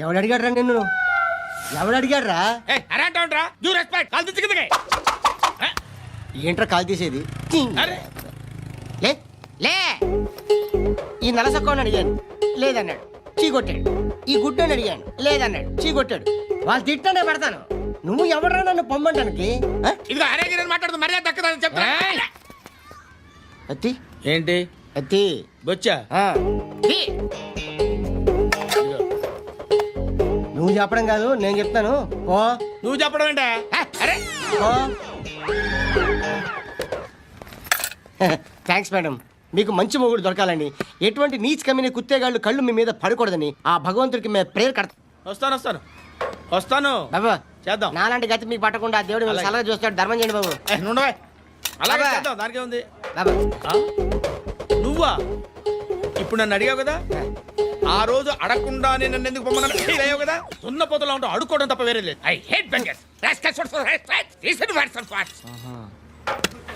ఎవడు అడిగాడు రా నిన్ను? ఎవడు అడిగాడు రా? ఏంట్రా కాల్ తీసేది? లే లే. ఈ నలసక్కని అడిగాను, లేదన్నాడు, చీ కొట్టాడు. ఈ గుడ్డని అడిగాను, లేదన్నాడు, చీ కొట్టాడు. వాళ్ళు తిట్టానే పెడతాను. నువ్వు ఎవడరా నన్ను పొమ్మంటానికి? మాట్లాడుతూ మర్యాద దక్కదని చెప్తా. అత్తి ఏంటి అత్తి బొచ్చా? నువ్వు చెప్పడం కాదు, నేను చెప్తాను. ఓ నువ్వు చెప్పడం ఏంటా? అరే థ్యాంక్స్ మేడం. మీకు మంచి మొగుడు దొరకాలని, ఎటువంటి నీచ్ కమ్మిన కుత్తేగాళ్ళు కళ్ళు మీ మీద పడకూడదని ఆ భగవంతుడికి మేము ప్రేయర్ కడతాం. వస్తాను బాబు. చేద్దాం. నాలాంటి గతి మీకు పట్టకుండా దేవుడు మిమ్మల్ని సలహా చూస్తాడు. ధర్మం చేయండి బాబు. నుండవే అలాగే బాబా. చేద్దాం, దానికే ఉంది. బాబు నువ్వా ఇప్పుడు నన్ను అడిగావు కదా, ఆ రోజు అడగకుండా నన్ను ఎందుకు పొమ్మన్నాను ఫీల్ అయ్యావు కదా. ఉన్న పోతలో ఉంటావు, అడుక్కోవడం తప్ప వేరే లేదు. I hate bangers.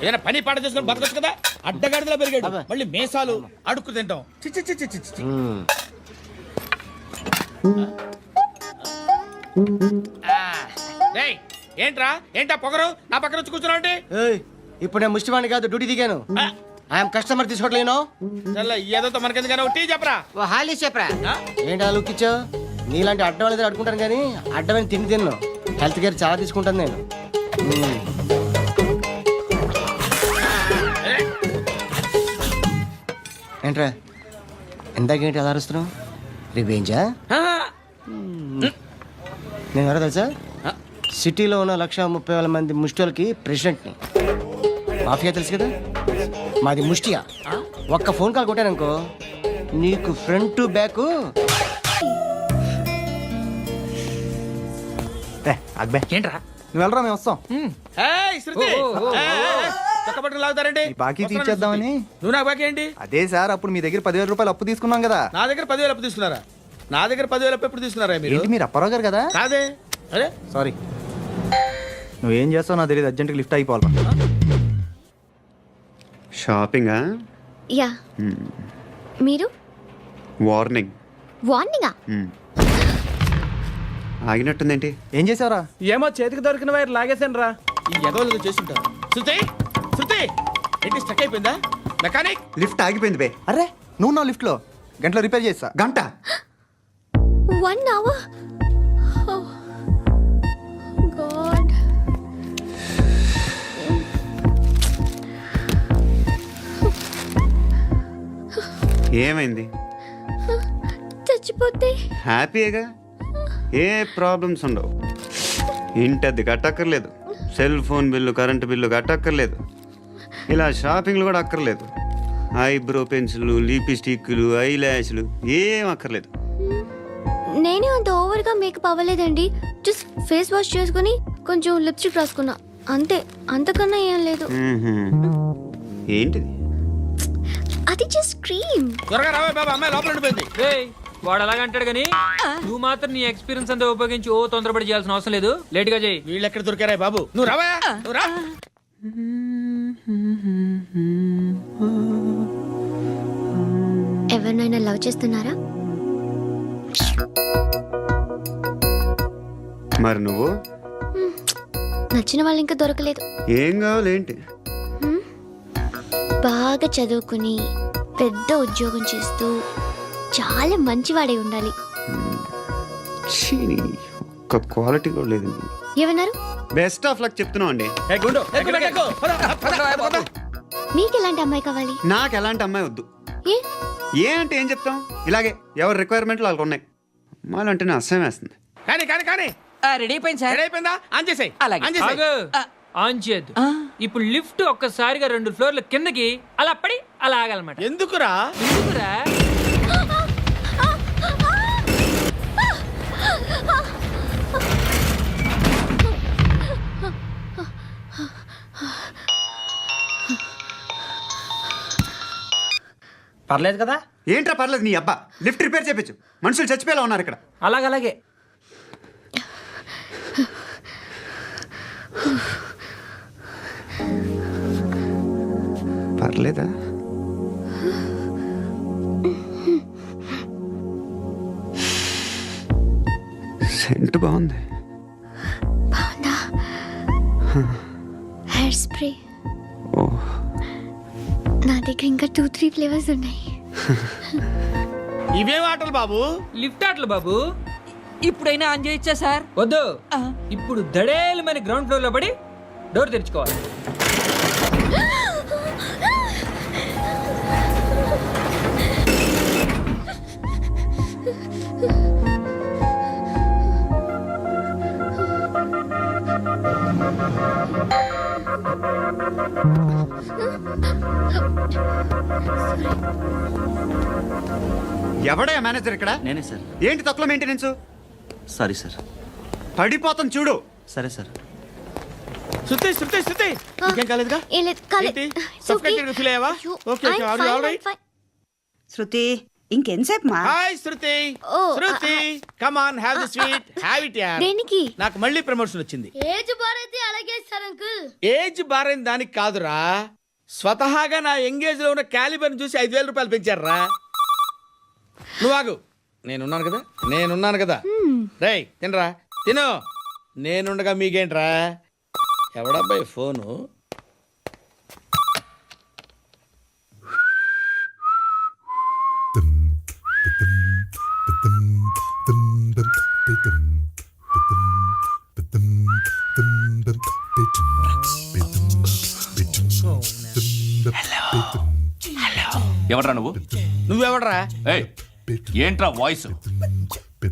ఏదైనా పని పాట చేసుకుని బతకొచ్చు కదా. అడ్డగాడిదలా పెరిగాడు, బాబా. మళ్ళీ మేసాలు అడుక్కు తింటాం. చి చి చి చి చి చి. ఏంట్రా ఏంటా పొగరు నా పక్కన వచ్చి కూర్చున్నావు అంటే? ఏయ్, ఇప్పుడు నేను ముష్టివాణి కాదు, డ్యూటీ దిగాను. ఐఎమ్ కస్టమర్ తీసుకోవట్లేను. ఏదో మనకెందుకైనా టీ చెప్పరా. ఓ హాలీ చెప్పరా. ఏంటి ఆ లుక్ ఇచ్చావు? నీలాంటి అడ్డం అనేది అడుకుంటాను కానీ అడ్డమైన తిండి తిన్ను. హెల్త్ కేర్ చాలా తీసుకుంటాను నేను. ఏంట్రా ఎందాకేంటి అలా అరుస్తున్నావు? రివేంజా? నేను ఎవరో తెలుసా? సిటీలో ఉన్న 130,000 మంది ముష్టిలకి ప్రెసిడెంట్ని. మాఫియా తెలుసు కదా, మాది ముష్టియా. ఒక్క ఫోన్ కాల్ కొట్టాననుకో, నీకు ఫ్రంట్ టు బ్యాక్. అక్బే ఏంట్రా నువ్వు వెళ్ళరా, మేము వస్తాం. లాగుతారండి బాకీ తీర్చేద్దామని. నువ్వు నాకు బాకీ ఏంటి? అదే సార్, అప్పుడు మీ దగ్గర 10,000 రూపాయలు అప్పు తీసుకున్నాం కదా. నా దగ్గర 10,000 అప్పు తీసుకున్నారా? నా దగ్గర 10,000 అప్పు ఎప్పుడు తీసుకున్నారా మీరు? ఏంటి మీరు అప్పారావు గారు కదా? కాదే. అరే సారీ, నువ్వేం చేస్తావు నాకు తెలియదు. అర్జెంట్గా లిఫ్ట్ అయిపోవాలి. షాపింగా? యా. మీరు? వార్నింగ్. వార్నింగా? ఆగినట్టుందేంటి? ఏం చేసావురా? ఏమో చేతికి దొరికిన వైర్ లాగేసాను రా. ఈ ఎగవలు చేస్తుంటారు. శృతి శృతి ఏంటి స్టక్ అయిపోయిందా? మెకానిక్ లిఫ్ట్ ఆగిపోయింది బే. అరే నువ్వు నా లిఫ్ట్లో గంటలో రిపేర్ చేస్తా. గంట? 1 hour? Oh, God. ఏమైంది? చచ్చిపోతే? హ్యాపీగా, ఏ ప్రాబ్లమ్స్ ఉండవు. ఇంటద్ది కట్టక్కర్లేదు, cell phone bill, current bill కట్టక్కర్లేదు, ఇలా షాపింగ్లు కూడా అక్కర్లేదు. ఐబ్రో పెన్సిల్లు, లిప్స్టిక్లు, ఐ ల్యాష్లు ఏం అక్కర్లేదు. నేనే అంత ఓవర్గా మేకప్ అవ్వలేదండి. జస్ట్ ఫేస్ వాష్ చేసుకుని కొంచెం లిప్స్టిక్ రాసుకున్నా అంతే. అంతకన్నా ఏం లేదు. ఏంటిది? అది జస్ట్ క్రీమ్. త్వరగా రావే బాబా, అమ్మాయి లోపల ఉండిపోయింది. వాడు అలాగంటాడు కానీ నువ్వు మాత్రం నీ ఎక్స్పీరియన్స్ అంతా ఉపయోగించి తొందరపడి చేయాల్సిన అవసరం లేదు. లేట్ గా చేయి. వీళ్ళు ఎక్కడ దొరికారా బాబు? నువ్వు రావా, నువ్వు రా. ఎవరినైనా లవ్ చేస్తున్నారా? మరి నువ్వు? నచ్చిన వాళ్ళు ఇంకా దొరకలేదు. ఏం కావాలేంటి? బాగా చదువుకుని పెద్ద ఉద్యోగం చేస్తూ చాలా మంచివాడే ఉండాలి. ఒక్క క్వాలిటీ కూడా లేదు. ఏమన్నారు? బెస్ట్ ఆఫ్ లక్ చెప్తున్నావు అండి. మీకు ఎలాంటి అమ్మాయి కావాలి? నాకు ఎలాంటి అమ్మాయి వద్దు. ఏ అంటే ఏం చెప్తాం, ఇలాగే ఎవరి రిక్వైర్మెంట్లు వాళ్ళకు ఉన్నాయి. అమ్మాయిలు అంటేనే అసహ్యం వేస్తుంది. కానీ కానీ కానీ రెడీ అయిపోయింది సార్. రెడీ అయిపోయిందా? ఆన్ చేసేయ్. ఆన్ చేయద్దు. ఇప్పుడు లిఫ్ట్ ఒక్కసారిగా 2 ఫ్లోర్ల కిందకి అలా పడి అలా ఆగాలన్నమాట. ఎందుకురా? ఎందుకురా? పర్లేదు కదా? ఏంట్రా పర్లేదు నీ అబ్బా. లిఫ్ట్ రిపేర్ చేయించు, మనుషులు చచ్చిపోయేలా ఉన్నారు ఇక్కడ. అలాగే పర్లేదా? సెంట్ బాగుంది. బాగుందా? హెయిర్ స్ప్రే ఓ నా దగ్గర ఇంకా 2-3 ఫ్లేవర్స్ ఉన్నాయి. ఇవేం ఆటలు బాబు? లిఫ్ట్ ఆటలు బాబు. ఇప్పుడైనా ఆన్ చేయొచ్చా సార్? వద్దు, ఇప్పుడు దడేలు మన గ్రౌండ్ ఫ్లోర్ లో పడి డోర్ తెరుచుకోవాలి. ఎవడయ్యా మేనేజర్ ఇక్కడ? నేనే సార్. ఏంటి తక్కువ మెయింటెనెన్స్? Sorry sir. పడిపోతాం చూడు. సరే సార్. శృతి శృతి శృతి ఇంకేం కాలేదుగా? ఏం లేదు, కాలేదు. ఏంటి? It's okay. Suffocated గా feel అయ్యావా? అయ్యో, Okay, okay. I'm Are you fine, all right? I'm fine. శృతి ఇంకెంతసేపు మా? Hi Shruti. Oh, Shruti come on have the sweet. Have it yeah. దేనికి? నాకు మళ్ళీ ప్రమోషన్ వచ్చింది. ఏజ్ బారైతే అలాగే సార్ అంకుల్. ఏజ్ బారైన దానికి కాదురా, స్వతహాగా నా ఎంగేజ్ లో ఉన్న క్యాలిబర్ చూసి 5,000 రూపాయలు పెంచారా. నువ్వు ఆగు, నేనున్నాను కదా. రేయ్ తినరా, తిను. నేనుండగా మీకేంట్రా? ఎవడబ్బాయి ఫోను? ఎవడ్రా నువ్వు? నువ్వెవడరా? ఏయ్, ఏంట్రా వాయిస్?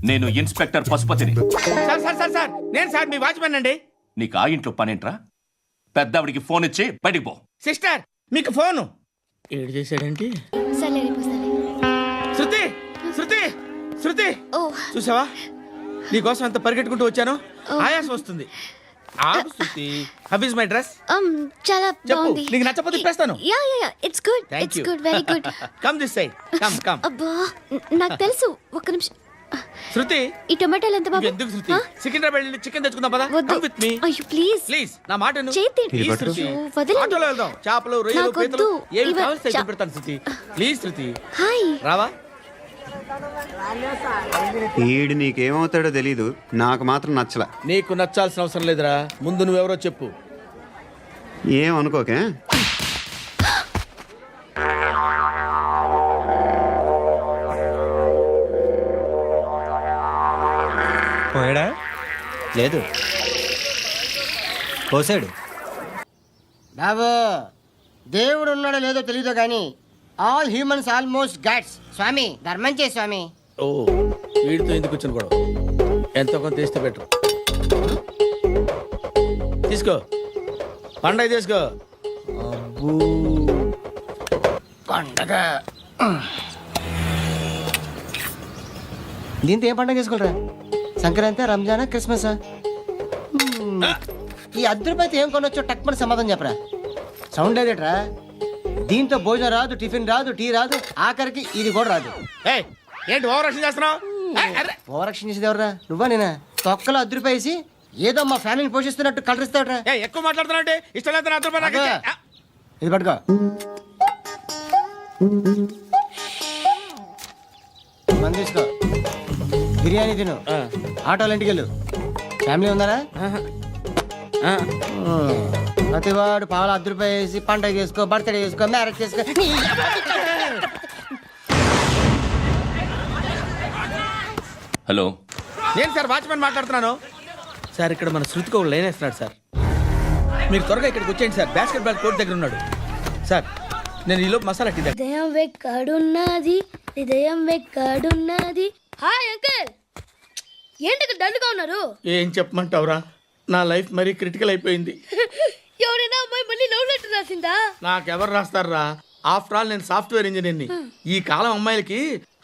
నేను ఇన్స్పెక్టర్ పశుపతిని. సార్ సార్ సార్ సార్ నేను సార్ మీ వాచ్మెన్ అండి. నీకు ఆ ఇంట్లో పనేంట్రా? పెద్దవిడికి ఫోన్ ఇచ్చి బయటికి పో. సిస్టర్ మీకు ఫోను. ఏడు చేశాడేంటి? సర్లే, రేపు వస్తాలే. శృతి శృతి శృతి ఓ, చూసావా, నీకోసం ఎంత పరిగెట్టుకుంటూ వచ్చాను. ఆయాసం వస్తుంది. ఆగు Shruti. How is my dress? చాలా చెప్పు, బాగుంది. నీకు నచ్చకపోతే తిప్పేస్తాను. Yeah yeah yeah, it's good. Thank it's you. Good, very good. Come this side. Come come. అబ్బా, నాకు తెలుసు. ఒక్క నిమిషం. శృతి ఈ టొమాటోలు ఎంత బాబు? ఎందుకు శృతి? ఆ? సికింద్రాబాద్ వెళ్ళి చికెన్ తెచ్చుకుందాం పదా. వద్దు. కమ్ విత్ మీ అయ్యో ప్లీజ్. ప్లీజ్. నా మాట విను. చేతి Please, పట్టు. శృతి. అయ్యో, వదలండి. ఆటోలో వెళ్దాం. చేపలు, రొయ్యలు, నాకు పీతలు వద్దు. ఏమి ఇవ- కావాలి సైకిల్ చా- పెడతాను శృతి. Please Shruti hi. రావా. ఈడు నీకేమవుతాడో తెలీదు, నాకు మాత్రం నచ్చలా. నీకు నచ్చాల్సిన అవసరం లేదురా, ముందు నువ్వెవరో చెప్పు. ఏం అనుకోకే. పోయాడా? లేదు, పోసాడు. బాబు, దేవుడు ఉన్నాడో లేదో తెలీదు కానీ ఆల్ హ్యూమన్స్ ఆల్మోస్ట్ గాడ్స్. స్వామి ధర్మం చే స్వామి. ఓ, వీడితో ఎందుకు వచ్చిన గొడవ? ఎంతో కొంత తీస్తే బెటర్. తీసుకో, పండగ తీసుకో. పండగ దీంతో ఏం పండగ చేసుకుంటారా? సంక్రాంతి, రంజానా, క్రిస్మసా? ఈ రూపాయలతో ఏం కొనొచ్చో టక్మని సమాధానం చెప్పరా. సౌండ్ లేదేట్రా? దీంతో భోజనం రాదు, టిఫిన్ రాదు, టీ రాదు, ఆఖరికి ఇది కూడా రాదు. ఏయ్, ఏంటి ఓవర్ యాక్షన్ చేస్తున్నావు? ఓవరాక్షన్ చేసేది ఎవరా? నువ్వా నేనా? తొక్కలో రూపాయలు వేసి ఏదో మా ఫ్యామిలీని పోషిస్తున్నట్టు కలరిస్తావుట్రా. ఎక్కువ మాట్లాడుతున్నావు అంటే ఇష్టం లేదు. నా రూపాయలు నాకు ఇచ్చే. ఇది పట్టుకో. మంది తీసుకో, బిర్యానీ తిను, ఆటోలు ఇంటికి వెళ్ళు. ఫ్యామిలీ ఉందారా? ప్రతివాడు పావులు రూపాయలు వేసి పండగ చేసుకో, బర్త్డే చేసుకో, మ్యారేజ్ చేసుకో. హలో, నేను సార్ వాచ్మెన్ మాట్లాడుతున్నాను. సార్ ఇక్కడ మన శృతికి ఒక లైన్ వేస్తున్నాడు సార్. మీరు త్వరగా ఇక్కడికి వచ్చేయండి సార్. బాస్కెట్ బాల్ కోర్ట్ దగ్గర ఉన్నాడు సార్. నేను ఈలోపు మసాలా టీ దగ్గర. హృదయం వెక్కడున్నది, హృదయం వెక్కడున్నది. హాయ్ అంకుల్, ఏంటి డల్గా ఉన్నారు? ఏం చెప్పమంటావురా, నా లైఫ్ మరీ క్రిటికల్ అయిపోయింది. ఎవరైనా అమ్మాయి మళ్ళీ లవ్ లెటర్ రాసిందా? నాకెవరు రాస్తారా? ఆఫ్టర్ ఆల్ నేను సాఫ్ట్వేర్ ఇంజనీర్ని. ఈ కాలం అమ్మాయిలకి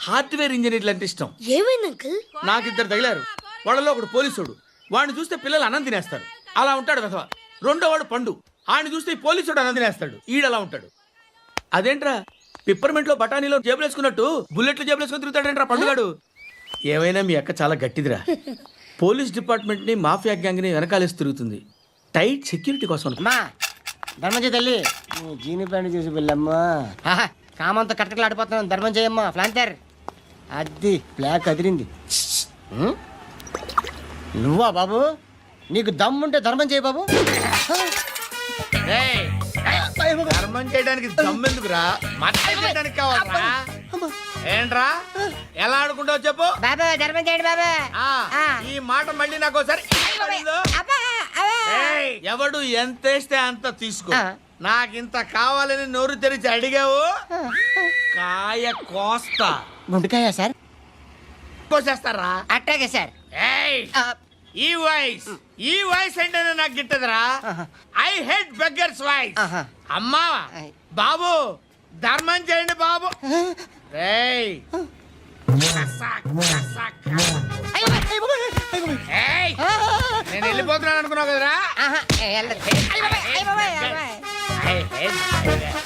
హార్డ్వేర్ ఇంజనీర్లు అంటే ఇష్టం. ఏమైంది అంకుల్? నాకు ఇద్దరు తగిలారు. వాళ్ళలో ఒకడు పోలీసుడు. వాడిని చూస్తే పిల్లలు అన్నం తినేస్తారు, అలా ఉంటాడు వెధవ. రెండో వాడు పండు. ఆయన చూస్తే ఈ పోలీసుడు అన్నం తినేస్తాడు, ఈడలా ఉంటాడు. అదేంట్రా, పిప్పర్మెంట్ లో బఠానీలో జేబులు వేసుకున్నట్టు బుల్లెట్లు జేబులు వేసుకుని తిరుగుతాడేంట్రా పండుగాడు. ఏమైనా మీ అక్క చాలా గట్టిదిరా. పోలీస్ డిపార్ట్మెంట్ ని, మాఫియా గ్యాంగ్ ని వెనకాలేసి తిరుగుతుంది. టైట్ సెక్యూరిటీ కోసం. అమ్మా ధర్మం చేయి తల్లి. జీని ప్యాంట్ చేసి వెళ్ళమ్మా. కామంతో కట్టకలు ఆడిపోతున్నాను. ధర్మం చేయమ్మా. ఫ్లాంతర్ అది బ్లాక్ అదిరింది. నువ్వా బాబు? నీకు దమ్ముంటే ధర్మం చేయి బాబు. ఏయ్, ధర్మం చేయడానికి దమ్మెందుకురా? మతం చేయడానికి కావాలరా? ఏంట్రా ఎలా ఆడుకుంటావు చెప్పు. బాబా ధర్మం చేయండి బాబా. ఈ మాట మళ్ళీ నాకు ఒకసారి ఏయ్, ఎవడు ఎంత వేస్తే అంత తీసుకో. నాకింత కావాలని నోరు తెరిచి అడిగావు, కాయ కోస్తా. గుండెకాయ సార్? కోసేస్తారా? అట్టాగే సార్. ఏయ్, ఈ వాయిస్ అంటేనే నాకు గిట్టదురా. I hate beggars voice. అమ్మా బాబు ధర్మం చేయండి బాబు. ఏయ్, ఏయ్, నేను వెళ్ళిపోతున్నాను అనుకున్నావు కదరా. I hate beggars.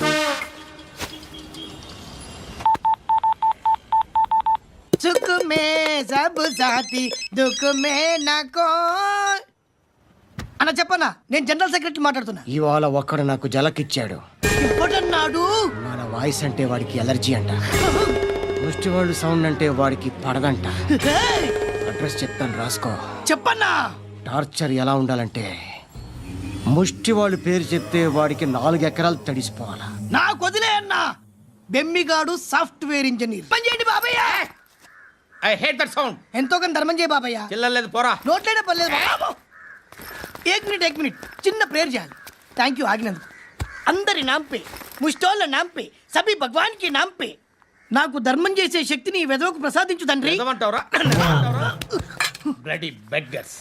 सुख में सब साथी दुख में नाको. అన్న చెప్పన్నా, నేను జనరల్ సెక్రటరీ మాట్లాడుతున్నా. ఇవాళ ఒక్కడు నాకు జలకిచ్చాడు. ఇవ్వడన్నాడు. మన వాయిస్ అంటే వాడికి ఎలర్జీ అంట. ముష్టి వాళ్ళు సౌండ్ అంటే వాడికి పడదంట. అడ్రస్ చెప్తాను రాసుకో. చెప్పన్నా. టార్చర్ ఎలా ఉండాలంటే ముష్టి వాళ్ళు పేరు చెప్తే వాడికి 4 ఎకరాలు తడిసిపోవాలా. నాకు వదిలే అన్నా. బెమ్మిగాడు సాఫ్ట్వేర్ ఇంజనీర్. పని చేయండి బాబయ్య. I hate that sound. ఎంతో కానీ ధర్మం చేయ బాబయ్య. చిల్లలేదు పోరా. నోట్లేడే పర్లేదు బాబు. ఏక్ మినిట్ చిన్న ప్రేయర్ చేయాలి. థ్యాంక్ యూ ఆగినందుకు. అందరి నాంపే, ముష్టోళ్ళ నాంపే, సభి భగవాన్ కి నాంపే నాకు ధర్మం చేసే శక్తిని ఈ వెదవకు ప్రసాదించు తండ్రి. ఏమంటావురా? Bloody beggars.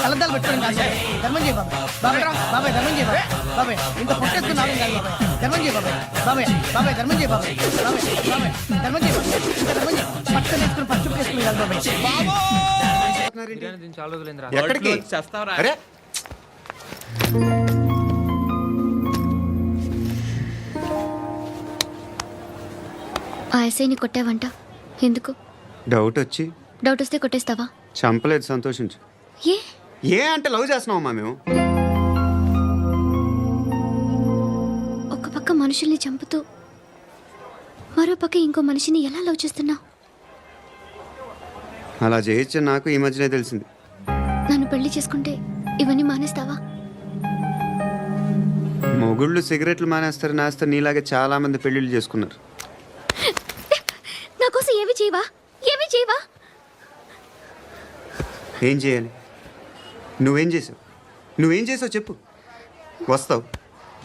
కలద్దాలు పెట్టుకోండి ధర్మం చేయ బాబాయ్. బాబాయ్ ధర్మం చేయ బాబాయ్. ఇంత పొట్టేసుకున్నాను ధర్మం చేయ బాబాయ్. బాబాయ్ ధర్మం చేయ బాబాయ్. ధర్మం చేయ ఇంకా ధర్మం చేయ. పట్టణ వేసుకుని పచ్చి వేసుకుని బాబాయ్. చాలా రోజులైందిరా. ఎక్కడికి? అరే ఆ ఎస్ఐని కొట్టావంట, ఎందుకు? డౌట్ వచ్చి. డౌట్ వస్తే కొట్టేస్తావా? చంపలేదు, సంతోషించు. ఏ ఏ అంటే లవ్ చేస్తున్నావమ్మా మేము. ఒక పక్క మనుషుల్ని చంపుతూ మరో పక్క ఇంకో మనిషిని ఎలా లవ్ చేస్తున్నావు? అలా చేయొచ్చు నాకు ఈ మధ్యనే తెలిసింది. నన్ను పెళ్లి చేసుకుంటే ఇవన్నీ మానేస్తావా? మొగుళ్ళు సిగరెట్లు మానేస్తారు, నేస్తారు. నీలాగే చాలా మంది పెళ్లిళ్ళు చేసుకున్నారు. నా కోసం ఏమి చేయవా? ఏమి చేయవా? ఏం చేయాలి? నువ్వేం చేసావు చెప్పు. వస్తావు,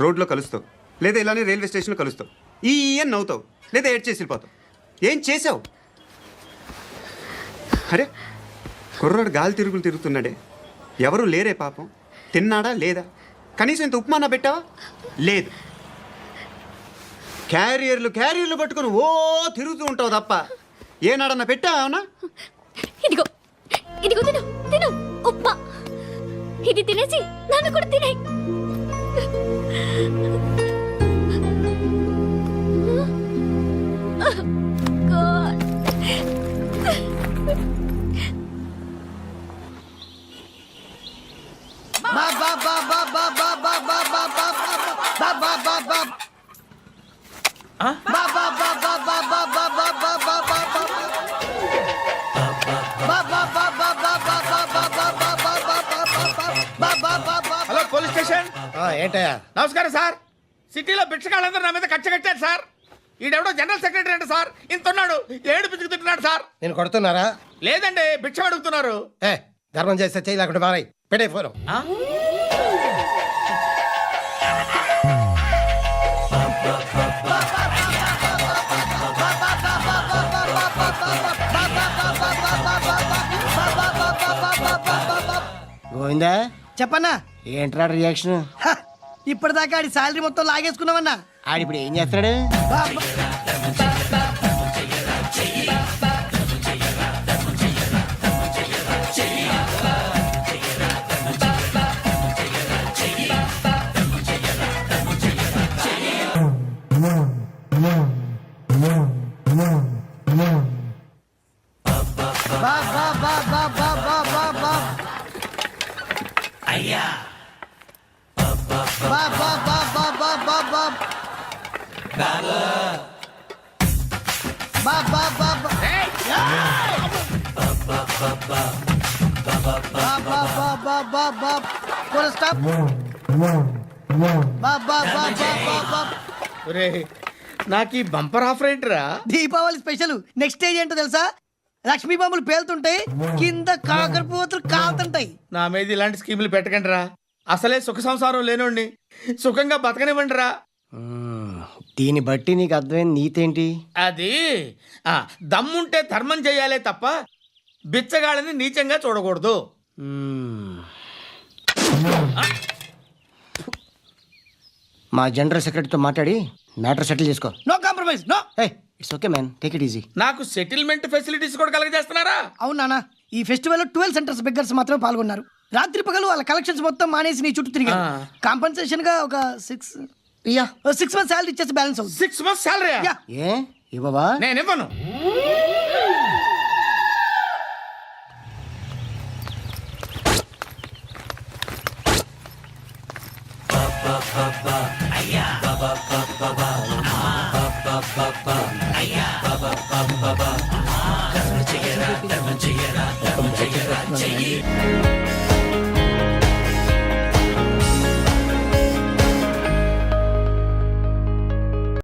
రోడ్లో కలుస్తావు, లేదా ఇలానే రైల్వే స్టేషన్లో కలుస్తావు. ఈ అని నవ్వుతావు, లేదా ఏడ్ చేసి వెళ్ళిపోతావు. ఏం చేసావు? అరే కుర్రాడు గాలి తిరుగుతున్నాడే, ఎవరు లేరే పాపం. తిన్నాడా లేదా? కనీసం ఇంత ఉప్మానా పెట్టావా? లేదు. క్యారియర్లు పట్టుకుని ఓ తిరుగుతూ ఉంటావు తప్ప ఏనాడన్నా పెట్టావనా? ఇదిగో ఇదిగో తిను తిను ఉప్మా. ఇది తినేసి నన్ను కూడా తినే. Hello police station. ఏంటయ్యా? నమస్కారం సార్. సిటీలో భిక్షకాళ్ళందరూ నా మీద కక్ష కట్టారు సార్. ఈడెవడో జనరల్ సెక్రటరీ అంట సార్. ఇంత ఉన్నాడు, ఏడు పిచ్చుకు తింటున్నాడు సార్. నేను కొడుతున్నారా? లేదండి, భిక్ష అడుగుతున్నారు. ధర్మం చేస్తే చేయి లేకుండా మారాయి. పెట్టే ఫోన్. గోవిందా చెప్పన్నా. ఏంట్రా రియాక్షన్? ఇప్పటిదాకా ఆడి శాలరీ మొత్తం లాగేసుకున్నామన్నా. ఆడిప్పుడు ఏం చేస్తాడు? బా బా బా బా. ఏయ్! బా బా బా బా బా బా. Full stop. బా బా బా బా బా బా. ఒరేయ్, నాకు ఈ బంపర్ ఆఫర్ ఏంట్రా? దీపావళి స్పెషల్ నెక్స్ట్ స్టేజ్ ఏంటో తెలుసా? లక్ష్మీ బాంబులు పేలుతుంటాయి, కింద కాకరపువ్వుతులు కాలుతుంటాయి. నా మీద ఇలాంటి స్కీములు పెట్టకండి రా. అసలే సుఖ సంసారం లేనోడిని సుఖంగా బతకనివ్వండి రా. దీన్ని బట్టి నీకు అర్థమైన నీతేంటి? అది దమ్ముంటే ధర్మం చేయాలే తప్ప బిచ్చగాళ్ళని నీచంగా చూడకూడదు. మా జనరల్ సెక్రటరీతో మాట్లాడి మ్యాటర్ సెటిల్ చేసుకో. No compromise, no. It's okay man, take it easy. నాకు సెటిల్మెంట్ ఫెసిలిటీస్ కూడా కలగజేస్తున్నారా? అవును నాన్న, ఈ ఫెస్టివల్ 12 సెంటర్స్ బెగ్గర్స్ మాత్రమే పాల్గొన్నారు. రాత్రి పగలు వాళ్ళ కలెక్షన్స్ మొత్తం మానేసి నీ చుట్టూ తిరిగారు. కాంపన్సేషన్ గా ఒక 6 మంత్స్ సాలరీ ఇచ్చేసి బ్యాలెన్స్ అవుతుంది. 6 months శాలరీ ఏ ఇవ్వవా? నేను ఇవ్వను.